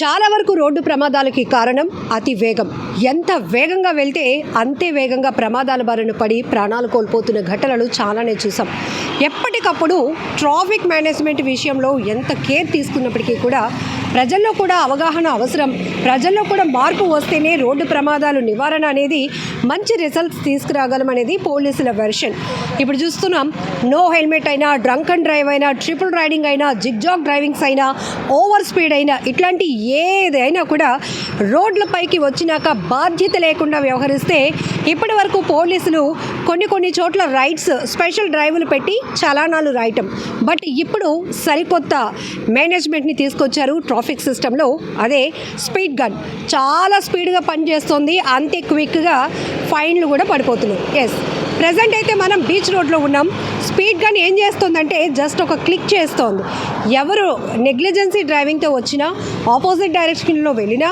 చాలా వరకు రోడ్డు ప్రమాదాలకి కారణం అతి వేగం. ఎంత వేగంగా వెళ్తే అంతే వేగంగా ప్రమాదాల బారిన పడి ప్రాణాలు కోల్పోతున్న ఘటనలు చాలానే చూసాం. ఎప్పటికప్పుడు ట్రాఫిక్ మేనేజ్మెంట్ విషయంలో ఎంత కేర్ తీసుకున్నప్పటికీ కూడా ప్రజల్లో కూడా అవగాహన అవసరం. ప్రజల్లో కూడా మార్పు వస్తేనే రోడ్డు ప్రమాదాలు నివారణ అనేది మంచి రిజల్ట్స్ తీసుకురాగలం అనేది పోలీసుల వెర్షన్. ఇప్పుడు చూస్తున్నాం, నో హెల్మెట్ అయినా, డ్రంక్ అండ్ డ్రైవ్ అయినా, ట్రిపుల్ రైడింగ్ అయినా, జిగ్జాగ్ డ్రైవింగ్స్ అయినా, ఓవర్ స్పీడ్ అయినా, ఇట్లాంటి ఏదైనా కూడా రోడ్లపైకి వచ్చినాక బాధ్యత లేకుండా వ్యవహరిస్తే ఇప్పటి వరకు పోలీసులు కొన్ని చోట్ల రైడ్స్, స్పెషల్ డ్రైవులు పెట్టి చలానాలు రాయటం. బట్ ఇప్పుడు సరికొత్త మేనేజ్మెంట్ని తీసుకొచ్చారు ట్రాఫిక్ సిస్టంలో. అదే స్పీడ్ గన్. చాలా స్పీడ్గా పనిచేస్తుంది, అంతే క్విక్గా ఫైన్లు కూడా పడిపోతున్నాయి. ఎస్, ప్రజెంట్ అయితే మనం బీచ్ రోడ్లో ఉన్నాం. స్పీడ్ గన్ ఏం చేస్తుందంటే జస్ట్ ఒక క్లిక్ చేస్తోంది. ఎవరు నెగ్లిజెన్సీ డ్రైవింగ్తో వచ్చినా, ఆపోజిట్ డైరెక్షన్లో వెళ్ళినా,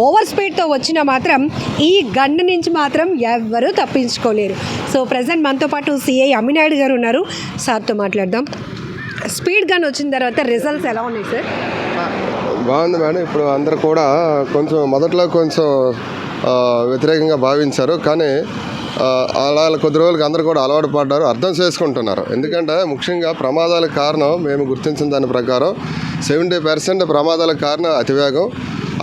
ఓవర్ స్పీడ్తో వచ్చినా మాత్రం ఈ గన్ నుంచి మాత్రం ఎవరు తప్పించుకోలేరు. సో ప్రజెంట్ మనతో పాటు సిఐ అమ్మినాయుడు గారు ఉన్నారు. సార్తో మాట్లాడదాం. స్పీడ్ గన్ వచ్చిన తర్వాత రిజల్ట్స్ ఎలా ఉన్నాయి సార్? బాగుంది మేడం. ఇప్పుడు అందరు కూడా మొదట్లో వ్యతిరేకంగా భావించారు, కానీ అలా కొద్ది రోజులకి అందరూ కూడా అలవాటు పడ్డారు, అర్థం చేసుకుంటున్నారు. ఎందుకంటే ముఖ్యంగా ప్రమాదాలకు కారణం మేము గుర్తించిన దాని ప్రకారం 70% ప్రమాదాలకు కారణం అతివేగం,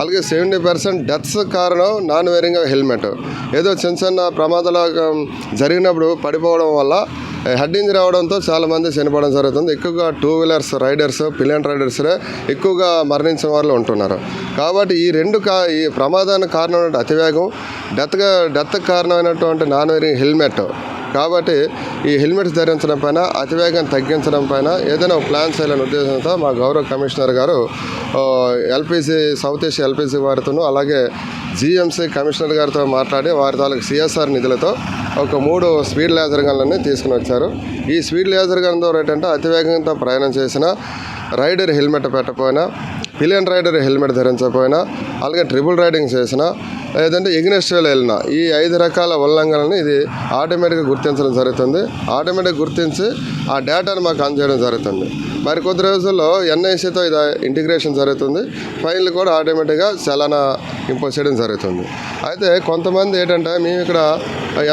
అలాగే 70% డెత్స్ కారణం నాన్ వేరింగ్ హెల్మెట్. ఏదో చిన్న ప్రమాదాలు జరిగినప్పుడు పడిపోవడం వల్ల హెడ్ ఇంజరీ అవడంతో చాలామంది చనిపోవడం జరుగుతుంది. ఎక్కువగా 2 వీలర్స్ రైడర్స్, పిలియన్ రైడర్స్లే ఎక్కువగా మరణించిన వాళ్ళు ఉంటున్నారు. కాబట్టి ఈ ప్రమాదానికి కారణమైన అతివేగం, డెత్కి కారణమైనటువంటి నాన్ వేరింగ్ హెల్మెట్. కాబట్టి ఈ హెల్మెట్స్ ధరించడం పైన, అతివేగం తగ్గించడం పైన ఏదైనా ప్లాన్ చేయాలనే ఉద్దేశంతో మా గౌరవ కమిషనర్ గారు ఎల్పిసి, సౌత్ ఏషియా ఎల్పిసి వారితోనూ, అలాగే జిఎంసి కమిషనర్ గారితో మాట్లాడి వారి తాలూకు సిఎస్ఆర్ నిధులతో ఒక 3 స్పీడ్ లేజర్ గన్లని తీసుకుని వచ్చారు. ఈ స్పీడ్ లేజర్ గన్ ద్వారా ఏంటంటే అతివేగంతో ప్రయాణం చేసిన రైడర్ హెల్మెట్ పెట్టకపోయినా, పిలియన్ రైడర్ హెల్మెట్ ధరించకపోయినా, అలాగే ట్రిపుల్ రైడింగ్ చేసినా, లేదంటే ఎగ్నెస్ట్ వెళ్ళినా, ఈ 5 రకాల ఉల్లంఘనలను ఇది ఆటోమేటిక్గా గుర్తించడం జరుగుతుంది. ఆటోమేటిక్గా గుర్తించి ఆ డేటాను మాకు అందజేయడం జరుగుతుంది. మరి కొద్ది రోజుల్లో ఎన్ఐసితో ఇది ఇంటిగ్రేషన్ జరుగుతుంది. ఫైన్లు కూడా ఆటోమేటిక్గా చలానా ఇంపోజ్ చేయడం జరుగుతుంది. అయితే కొంతమంది ఏంటంటే మేము ఇక్కడ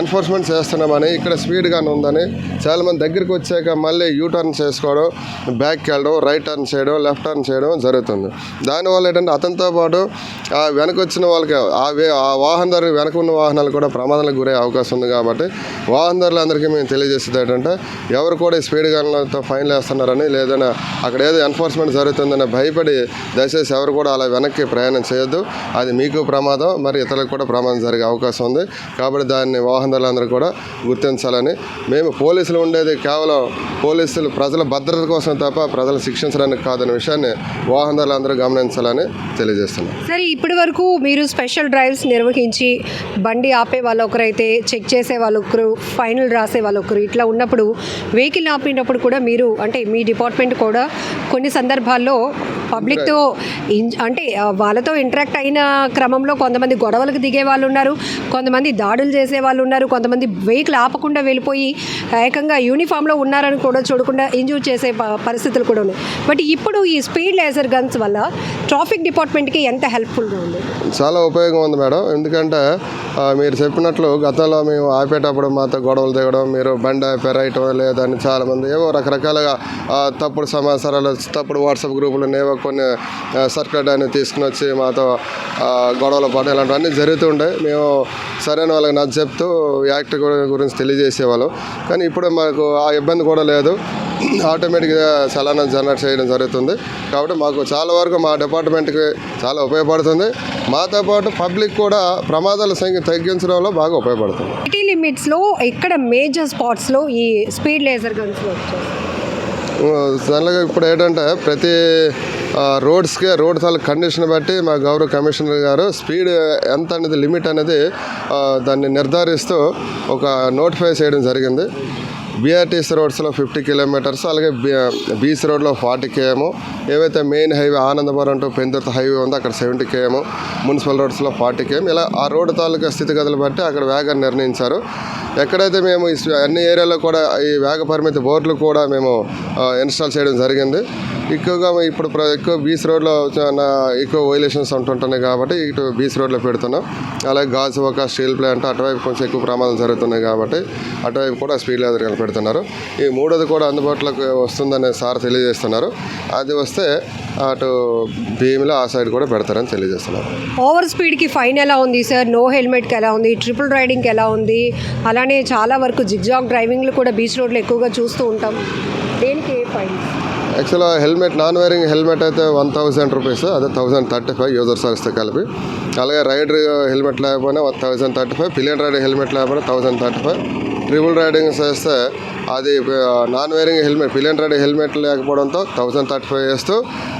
ఎన్ఫోర్స్మెంట్ చేస్తున్నామని, ఇక్కడ స్పీడ్గా ఉందని చాలామంది దగ్గరికి వచ్చాక మళ్ళీ యూటర్న్ చేసుకోవడం, బ్యాక్కి వెళ్ళడం, రైట్ టర్న్ చేయడం, లెఫ్ట్ టర్న్ చేయడం జరుగుతుంది. దానివల్ల ఏంటంటే అతనితో పాటు వెనక వచ్చిన వాళ్ళకి ఆ వాహనదారు వెనక ఉన్న వాహనాలు కూడా ప్రమాదాలకు గురయ్యే అవకాశం ఉంది. కాబట్టి వాహనదారులందరికీ మేము తెలియజేసేది ఏంటంటే ఎవరు కూడా స్పీడ్ గన్లతో ఫైన్లు వేస్తున్నారని, లేదన్నా అక్కడ ఏదో ఎన్ఫోర్స్మెంట్ జరుగుతుందని భయపడి దయచేసి ఎవరు కూడా అలా వెనక్కి ప్రయాణం చేయొద్దు. అది మీకు ప్రమాదం, మరి ఇతరులకు కూడా ప్రమాదం జరిగే అవకాశం ఉంది. కాబట్టి దాన్ని వాహనదారులందరూ కూడా గుర్తించాలని, మేము పోలీసులు ఉండేది కేవలం పోలీసులు ప్రజల భద్రత కోసం తప్ప ప్రజలు శిక్షించడానికి కాదనే విషయాన్ని వాహనదారులందరూ గమనించాలని తెలియజేస్తున్నాం. సరే, ఇప్పటి వరకు మీరు స్పెషల్ డ్రైవ్స్ నిర్వహించి బండి ఆపే వాళ్ళు ఒకరైతే, చెక్ చేసే వాళ్ళు ఒకరు, ఫైనల్ రాసే వాళ్ళు ఒకరు, ఇట్లా ఉన్నప్పుడు వెహికల్ ఆపినప్పుడు కూడా మీరు అంటే మీ డిపార్ట్మెంట్ కూడా కొన్ని సందర్భాల్లో పబ్లిక్తో అంటే వాళ్ళతో ఇంటరాక్ట్ అయిన క్రమంలో కొంతమంది గొడవలకు దిగే వాళ్ళు ఉన్నారు, కొంతమంది దాడులు చేసే వాళ్ళు ఉన్నారు, కొంతమంది వెహికల్ ఆపకుండా వెళ్ళిపోయి ఏకంగా యూనిఫామ్లో ఉన్నారని కూడా చూడకుండా ఇంజూర్ చేసే పరిస్థితులు కూడా ఉన్నాయి. బట్ ఇప్పుడు ఈ స్పీడ్ లేజర్ గన్స్ వల్ల ట్రాఫిక్ డిపార్ట్మెంట్కి ఎంత హెల్ప్ఫుల్గా ఉంది? చాలా ఉపయోగం ఉంది మేడం. ఎందుకంటే మీరు చెప్పినట్లు గతంలో మేము ఆపేటప్పుడు మాతో గొడవలు దిగడం, మీరు బండి ఆపేరాయటం లేదని చాలామంది ఏవో రకరకాలుగా తప్పుడు సమాచారాలు, తప్పుడు వాట్సాప్ గ్రూపులు ఏవో కొన్ని సర్క్యులేట్ అని తీసుకుని వచ్చి మాతో గొడవలు పడడం ఇలాంటివన్నీ జరుగుతుండే. మేము సరైన వాళ్ళకి నచ్చ చెప్తూ యాక్ట్ గురించి తెలియజేసేవాళ్ళం. కానీ ఇప్పుడు మాకు ఆ ఇబ్బంది కూడా లేదు. ఆటోమేటిక్గా చలానా జనరేట్ చేయడం జరుగుతుంది. కాబట్టి మాకు చాలా వరకు మా డిపార్ట్మెంట్కి చాలా ఉపయోగపడుతుంది. మాతో పాటు పబ్లిక్ కూడా ప్రమాదాల సంఖ్య తగ్గించడంలో బాగా ఉపయోగపడుతుంది. సిటీ లిమిట్స్లో ఇక్కడ మేజర్ స్పాట్స్లో ఈ స్పీడ్ లేజర్ గన్స్ జనరల్గా ఇప్పుడు ఏంటంటే ప్రతి రోడ్ తాలూకు కండిషన్ బట్టి మా గౌరవ కమిషనర్ గారు స్పీడ్ ఎంత అనేది లిమిట్ అనేది దాన్ని నిర్ధారిస్తూ ఒక నోటిఫై చేయడం జరిగింది. బీఆర్టీసీ రోడ్స్లో 50 కిలోమీటర్స్, అలాగే బీచ్ రోడ్లో 40 km, ఏవైతే main highway Anandapuram to Pendurthi highway ఉందో అక్కడ 70 km, మున్సిపల్ రోడ్స్లో 40 km, ఇలా ఆ రోడ్డు తాలూకా స్థితిగతులు బట్టి అక్కడ వేగాన్ని నిర్ణయించారు. ఎక్కడైతే మేము అన్ని ఏరియాలో కూడా ఈ వేగ పరిమితి బోర్డులు కూడా మేము ఇన్స్టాల్ చేయడం జరిగింది. ఎక్కువగా ఇప్పుడు ఎక్కువ బీచ్ రోడ్లో చాలా ఎక్కువ వైలేషన్స్ ఉంటుంటున్నాయి కాబట్టి ఇటు బీచ్ రోడ్లో పెడుతున్నాం. అలాగే గాజువాక స్టీల్ ప్లాంట్ అటువైపు కొంచెం ఎక్కువ ప్రమాదాలు జరుగుతున్నాయి కాబట్టి అటువైపు కూడా స్పీడ్ లెవెల్ పెడుతున్నారు. ఈ మూడోది కూడా అందుబాటులోకి వస్తుందని సార్ తెలియజేస్తున్నారు. అది వస్తే అటు భీమిలో ఆ సైడ్ కూడా పెడతారని తెలియజేస్తున్నారు. ఓవర్ స్పీడ్కి ఫైన్ ఎలా ఉంది సార్? నో హెల్మెట్కి ఎలా ఉంది? ట్రిపుల్ రైడింగ్కి ఎలా ఉంది? అలానే చాలా వరకు జిగ్జాగ్ డ్రైవింగ్లు కూడా బీచ్ రోడ్లో ఎక్కువగా చూస్తూ ఉంటాం. దేనికి ఏ ఫైన్? యాక్చువల్గా హెల్మెట్ నాన్ వేరింగ్ హెల్మెట్ అయితే 1000 రూపీస్, అదే 1035 యూజర్ సర్వీస్తో కలిపి. అలాగే రైడర్ హెల్మెట్ లేకపోయినా 1035, పిలియన్ రైడర్ హెల్మెట్ లేకపోయినా 1035. ట్రిపుల్ రైడింగ్ చేస్తే అది non wearing helmet pillion rider helmet లేకపోవడంతో 1035 వేస్తూ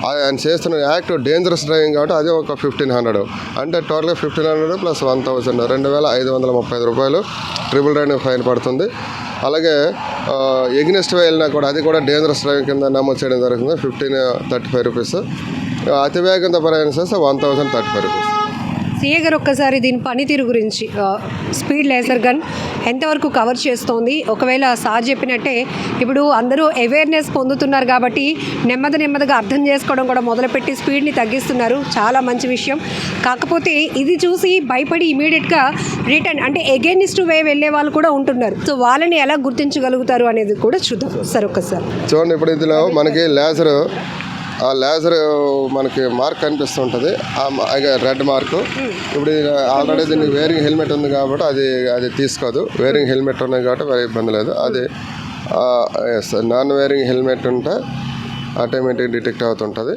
ఆయన చేస్తున్న యాక్ట్ డేంజరస్ డ్రైవింగ్ కాబట్టి అది ఒక 1500. అంటే టోటల్గా 1500 ప్లస్ 1000 2535 రూపాయలు ట్రిపుల్ రైడింగ్ ఫైన్ పడుతుంది. అలాగే ఎగ్నెస్ట్ వెళ్ళినా కూడా అది కూడా డేంజరస్ డ్రైవింగ్ కింద నమోదు చేయడం జరుగుతుంది. 1535 రూపీస్. అతివేగంతో ప్రయాణం చేస్తే 1035 రూపీస్. సీఏ గారు ఒక్కసారి దీని పనితీరు గురించి, స్పీడ్ లేజర్ గన్ ఎంతవరకు కవర్ చేస్తోంది? ఒకవేళ సార్ చెప్పినట్టే ఇప్పుడు అందరూ అవేర్నెస్ పొందుతున్నారు కాబట్టి నెమ్మదిగా అర్థం చేసుకోవడం కూడా మొదలుపెట్టి స్పీడ్ని తగ్గిస్తున్నారు. చాలా మంచి విషయం. కాకపోతే ఇది చూసి భయపడి ఇమీడియట్గా రిటర్న్ అంటే అగైనిస్ట్ వే వెళ్ళే వాళ్ళు కూడా ఉంటున్నారు. సో వాళ్ళని ఎలా గుర్తించగలుగుతారు అనేది కూడా చూద్దాం సార్ ఒక్కసారి. చూడండి, ఇప్పుడు ఇందులో మనకి ఆ లేజర్ మనకి మార్క్ కనిపిస్తుంటుంది, రెడ్ మార్కు. ఇప్పుడు ఆల్రెడీ దీనికి వేరింగ్ హెల్మెట్ ఉంది కాబట్టి అది తీసుకోదు. వేరింగ్ హెల్మెట్ ఉన్నాయి కాబట్టి వేరే ఇబ్బంది లేదు. అది నాన్ వేరింగ్ హెల్మెట్ ఉంటే ఆటోమేటిక్ డిటెక్ట్ అవుతుంటుంది.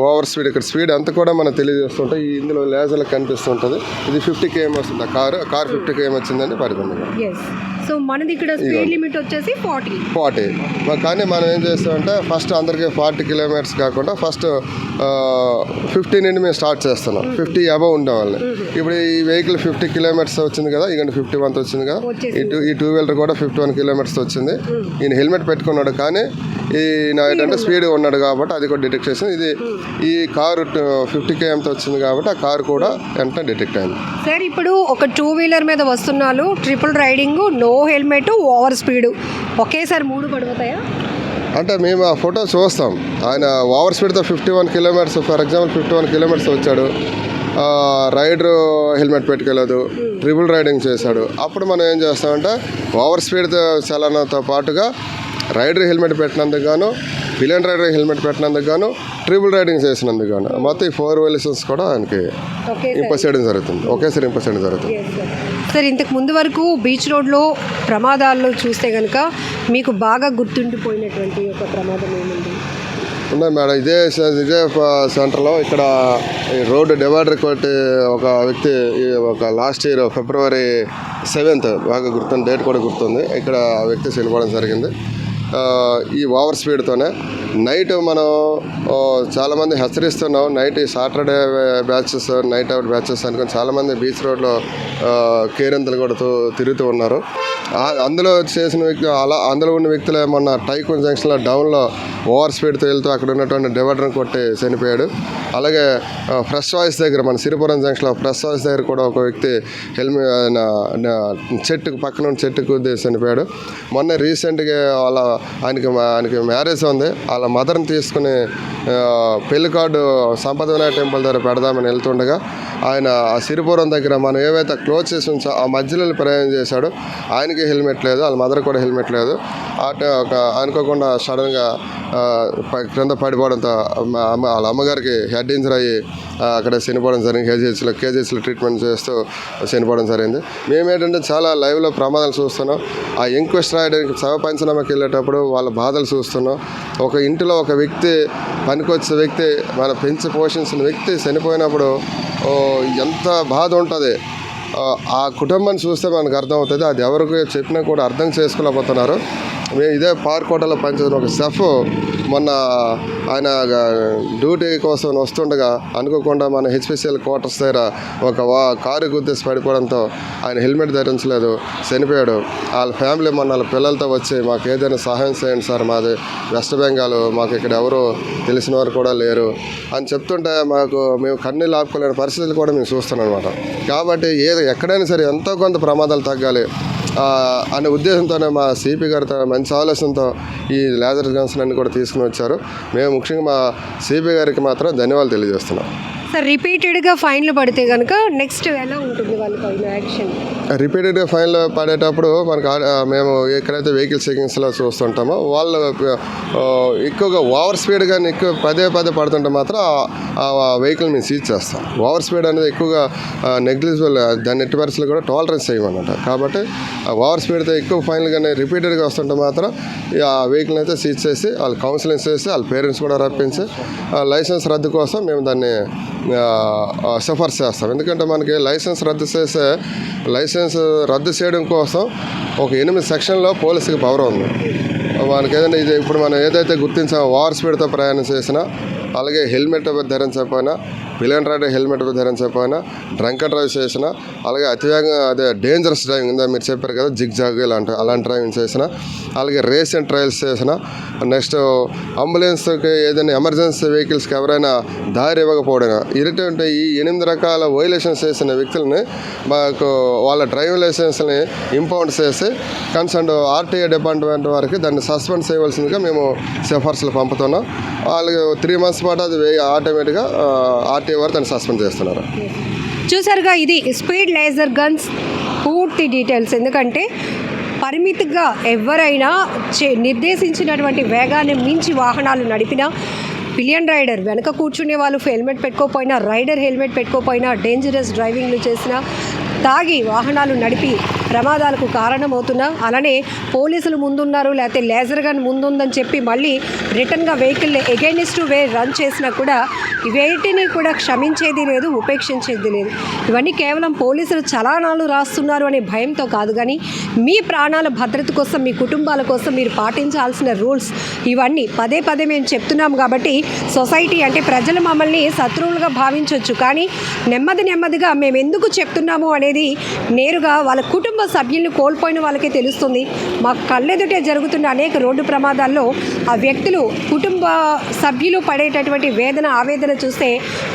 ఓవర్ స్పీడ్ ఇక్కడ స్పీడ్ అంతా కూడా మనం తెలియజేస్తుంటే ఇందులో లేజర్లో కనిపిస్తుంటుంది. ఇది 50 km వస్తుంది. కారు 50 km వచ్చిందండి పరిబంధంగా. సో మనది ఇక్కడ స్పీడ్ లిమిట్ వచ్చేసి 40. కానీ మనం ఏం చేస్తామంటే ఫస్ట్ అందరికీ 40 కిలోమీటర్స్ కాకుండా ఫస్ట్ 50 నుండి మేము స్టార్ట్ చేస్తున్నాం. 50 అబవ్ ఉండే వాళ్ళని. ఇప్పుడు ఈ వెహికల్ 50 కిలోమీటర్స్ వచ్చింది కదా, ఇక 51 వచ్చింది కదా. ఈ టూ వీలర్ కూడా 51 కిలోమీటర్స్ వచ్చింది. ఈయన హెల్మెట్ పెట్టుకున్నాడు కానీ ఈయన ఏంటంటే స్పీడ్ ఉన్నాడు కాబట్టి అది కూడా డిటెక్ట్ చేసింది. ఈ కారు 50 kmతో వచ్చింది కాబట్టి ఆ కారు కూడా వెంటనే డిటెక్ట్ అయింది. సార్ ఇప్పుడు ఒక 2 వీలర్ మీద వస్తున్నారు, triple riding, no helmet, over speed, ఒకేసారి 3 పడిపోతాయా? అంటే మేము ఆ ఫోటో చూస్తాం. ఆయన ఓవర్ స్పీడ్తో 51 కిలోమీటర్స్, ఫర్ ఎగ్జాంపుల్ 51 కిలోమీటర్స్ వచ్చాడు, రైడర్ హెల్మెట్ పెట్టుకోలేదు, ట్రిపుల్ రైడింగ్ చేశాడు. అప్పుడు మనం ఏం చేస్తామంటే ఓవర్ స్పీడ్ చలనంతో పాటుగా రైడర్ హెల్మెట్ పెట్టినందుకు గాను, పిలియన్ రైడర్ హెల్మెట్ పెట్టినందుకు గాను, ట్రిపుల్ రైడింగ్ చేసినందుకు గాను మొత్తం ఈ 4 వైలేషన్స్ కూడా ఆయనకి ఇంపోజ్ చేయడం జరుగుతుంది. ఒకేసారి ఇంపోజ్ చేయడం జరుగుతుంది. సార్ ఇంతకు ముందు వరకు బీచ్ రోడ్లో ప్రమాదాల్లో చూస్తే కనుక మీకు బాగా గుర్తుండిపోయినటువంటి ఒక ప్రమాదం ఏముంది? ఉన్నాయి మేడం. ఇదే సెంటర్లో ఇక్కడ రోడ్డు డివైడర్ కొట్టి ఒక వ్యక్తి ఒక లాస్ట్ ఇయర్ February 7th బాగా గుర్తుంది, డేట్ కూడా గుర్తుంది. ఇక్కడ ఆ వ్యక్తి చనిపోవడం జరిగింది. ఈ ఓవర్ స్పీడ్తోనే నైట్ మనం చాలామంది హెచ్చరిస్తున్నాం. Night Saturday batches, night out batches అనుకుని చాలామంది బీచ్ రోడ్లో కేరింతలు కొడుతూ తిరుగుతూ ఉన్నారు. అందులో చేసిన అందులో ఉన్న వ్యక్తులు మొన్న టైకోన్ జంక్షన్లో డౌన్లో ఓవర్ స్పీడ్తో వెళ్తూ అక్కడ ఉన్నటువంటి డివైడర్ని కొట్టి చనిపోయాడు. అలాగే ఫ్రెష్ వాయిస్ దగ్గర మన సిరిపురం జంక్షన్లో ఫ్రెష్ వాయిస్ దగ్గర కూడా ఒక వ్యక్తి చెట్టుకు పక్కన చెట్టుకు చనిపోయాడు. మొన్న రీసెంట్గా ఆయనకి మ్యారేజ్ ఉంది. వాళ్ళ మదర్ని తీసుకుని పెళ్లి కార్డు సంపద వినాయక టెంపుల్ దగ్గర పెడదామని వెళ్తుండగా ఆయన ఆ సిరిపురం దగ్గర మనం ఏవైతే క్లోజ్ చేసి ఉంచో ఆ మధ్యలో ప్రయాణం చేశాడు. ఆయనకి హెల్మెట్ లేదు, వాళ్ళ మదర్ కూడా హెల్మెట్ లేదు. అనుకోకుండా సడన్గా క్రింద పడిపోవడంతో వాళ్ళ అమ్మగారికి హెడ్ ఇంజరీ అయ్యి అక్కడ చనిపోవడం జరిగింది. కేజీహెచ్లో ట్రీట్మెంట్ చేస్తూ చనిపోవడం జరిగింది. మేమేంటంటే చాలా లైవ్లో ప్రమాదాలు చూస్తున్నాం. ఆ ఎంక్వెస్ట్ రాయడానికి శవ పంచనామాకి వెళ్ళేటప్పుడు వాళ్ళ బాధలు చూస్తున్నాం. ఒక ఇంటిలో ఒక వ్యక్తి పనికొచ్చే వ్యక్తి, మన పెంచి పోషించిన వ్యక్తి చనిపోయినప్పుడు ఎంత బాధ ఉంటుంది. ఆ కుటుంబాన్ని చూస్తే మనకు అర్థమవుతుంది. అది ఎవరికి చెప్పినా కూడా అర్థం చేసుకోలేకపోతున్నారు. మేము ఇదే పార్క్ హోటల్లో పనిచేసిన ఒక షెఫ్ మొన్న ఆయన డ్యూటీ కోసం వస్తుండగా అనుకోకుండా మన హెచ్పిసిఎల్ క్వార్టర్స్ దగ్గర ఒక కారు గుద్దేసి పడిపోవడంతో ఆయన హెల్మెట్ ధరించలేదు, చనిపోయాడు. వాళ్ళ ఫ్యామిలీ మొన్న వాళ్ళ పిల్లలతో వచ్చి మాకు ఏదైనా సహాయం చేయండి సార్, మాది వెస్ట్ బెంగాల్, మాకు ఇక్కడ ఎవరు తెలిసిన వారు కూడా లేరు అని చెప్తుంటే మేము కన్నీళ్ళు ఆపుకోలేని పరిస్థితులు కూడా మేము చూస్తున్నాం అనమాట. కాబట్టి ఎక్కడైనా సరే ఎంతో కొంత ప్రమాదాలు తగ్గాలి. అనే ఉద్దేశంతోనే మా సిపి గారితో మంచి ఆలోచనతో ఈ లేజర్ గన్స్ అన్ని కూడా తీసుకుని వచ్చారు. మేము ముఖ్యంగా మా సిపి గారికి మాత్రం ధన్యవాదాలు తెలియజేస్తున్నాం. సార్ రిపీటెడ్గా ఫైన్లు పడితే కనుక నెక్స్ట్ ఎలా ఉంటుంది వాళ్ళ పైన యాక్షన్? రిపీటెడ్గా ఫైన్లు పడేటప్పుడు మనకు మేము ఎక్కడైతే వెహికల్ చెకింగ్స్లో చూస్తుంటామో వాళ్ళు ఎక్కువగా ఓవర్ స్పీడ్ కానీ ఎక్కువ పదే పడుతుంటే మాత్రం ఆ వెహికల్ మేము సీజ్ చేస్తాం. ఓవర్ స్పీడ్ అనేది ఎక్కువగా నెగ్లిజిబుల్, దాన్ని ఎట్టి పరిస్థితులు కూడా టాలరెన్స్ చేయమన్నమాట. కాబట్టి ఓవర్ స్పీడ్తో ఎక్కువ ఫైన్లు కానీ రిపీటెడ్గా వస్తుంటే మాత్రం ఆ వెహికల్ అయితే సీజ్ చేసి వాళ్ళు కౌన్సిలింగ్ చేసి వాళ్ళ పేరెంట్స్ కూడా రప్పించి లైసెన్స్ రద్దు కోసం మేము దాన్ని సిఫార్సు చేస్తాం. ఎందుకంటే మనకి లైసెన్స్ రద్దు చేయడం కోసం ఒక 8 సెక్షన్లో పోలీసుకి పవర్ ఉంది. మనకి ఏదైనా ఇది ఇప్పుడు మనం ఏదైతే గుర్తించామో ఓవర్ స్పీడ్తో ప్రయాణం చేసినా, అలాగే హెల్మెట్ ధరించకపోయినా, పిలియన్ రైడర్ హెల్మెట్ ధరించకపోయినా, డ్రంక్ అండ్ డ్రైవ్ చేసినా, అలాగే అతివేగంగా అదే డేంజరస్ డ్రైవింగ్ ఉందా మీరు చెప్పారు కదా, జిగ్ జాగ్ అలాంటి డ్రైవింగ్ చేసినా, అలాగే రేస్ అండ్ ట్రయల్స్ చేసినా, నెక్స్ట్ అంబులెన్స్కి ఏదైనా ఎమర్జెన్సీ వెహికల్స్కి ఎవరైనా దారి ఇవ్వకపోవడం, ఇటువంటి ఈ 8 రకాల వైలేషన్స్ చేసిన వ్యక్తులని మాకు వాళ్ళ డ్రైవింగ్ లైసెన్స్ని ఇంపౌండ్ చేసి కన్సర్న్ ఆర్టీఏ డిపార్ట్మెంట్ వారికి దాన్ని సస్పెండ్ చేయవలసిందిగా మేము సిఫార్సులు పంపుతున్నాం. వాళ్ళకి 3 months పాటు అది ఆటోమేటిక్గా ఆర్టీఏ వారు దాన్ని సస్పెండ్ చేస్తున్నారు. చూసారుగా, ఇది స్పీడ్ లేజర్ గన్స్ పూర్తి డీటెయిల్స్. ఎందుకంటే పరిమితిగా ఎవరైనా నిర్దేశించినటువంటి వేగాన్ని మించి వాహనాలు నడిపినా, పిలియన్ రైడర్ వెనక కూర్చునే వాళ్ళు హెల్మెట్ పెట్టుకోపోయినా, రైడర్ హెల్మెట్ పెట్టుకోపోయినా, డేంజరస్ డ్రైవింగ్లు చేసినా, తాగి వాహనాలు నడిపి ప్రమాదాలకు కారణమవుతున్నా, అలానే పోలీసులు ముందున్నారు లేకపోతే లేజర్ గన్ ముందుందని చెప్పి మళ్ళీ రిటర్న్గా వెహికల్ని ఎగైనిస్ట్ వే రన్ చేసినా కూడా వేటిని కూడా క్షమించేది లేదు, ఉపేక్షించేది లేదు. ఇవన్నీ కేవలం పోలీసులు చలానాలు రాస్తున్నారు అనే భయంతో కాదు, కానీ మీ ప్రాణాల భద్రత కోసం, మీ కుటుంబాల కోసం మీరు పాటించాల్సిన రూల్స్ ఇవన్నీ పదే మేము చెప్తున్నాం. కాబట్టి సొసైటీ అంటే ప్రజలు మమ్మల్ని శత్రువులుగా భావించవచ్చు, కానీ నెమ్మదిగా మేము ఎందుకు చెప్తున్నాము అనేది నేరుగా వాళ్ళ కుటుంబ సభ్యులను కోల్పోయిన వాళ్ళకే తెలుస్తుంది. మా కళ్ళెదుటే జరుగుతున్న అనేక రోడ్డు ప్రమాదాల్లో ఆ వ్యక్తులు కుటుంబ సభ్యులు పడేటటువంటి వేదన, ఆవేదన చూస్తే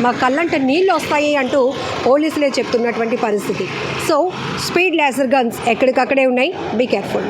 మా కళ్ళంట నీళ్ళు వస్తాయి అంటూ పోలీసులే చెప్తున్నటువంటి పరిస్థితి. సో స్పీడ్ లేజర్ గన్స్ ఎక్కడికక్కడే ఉన్నాయి, బీ కేర్ఫుల్.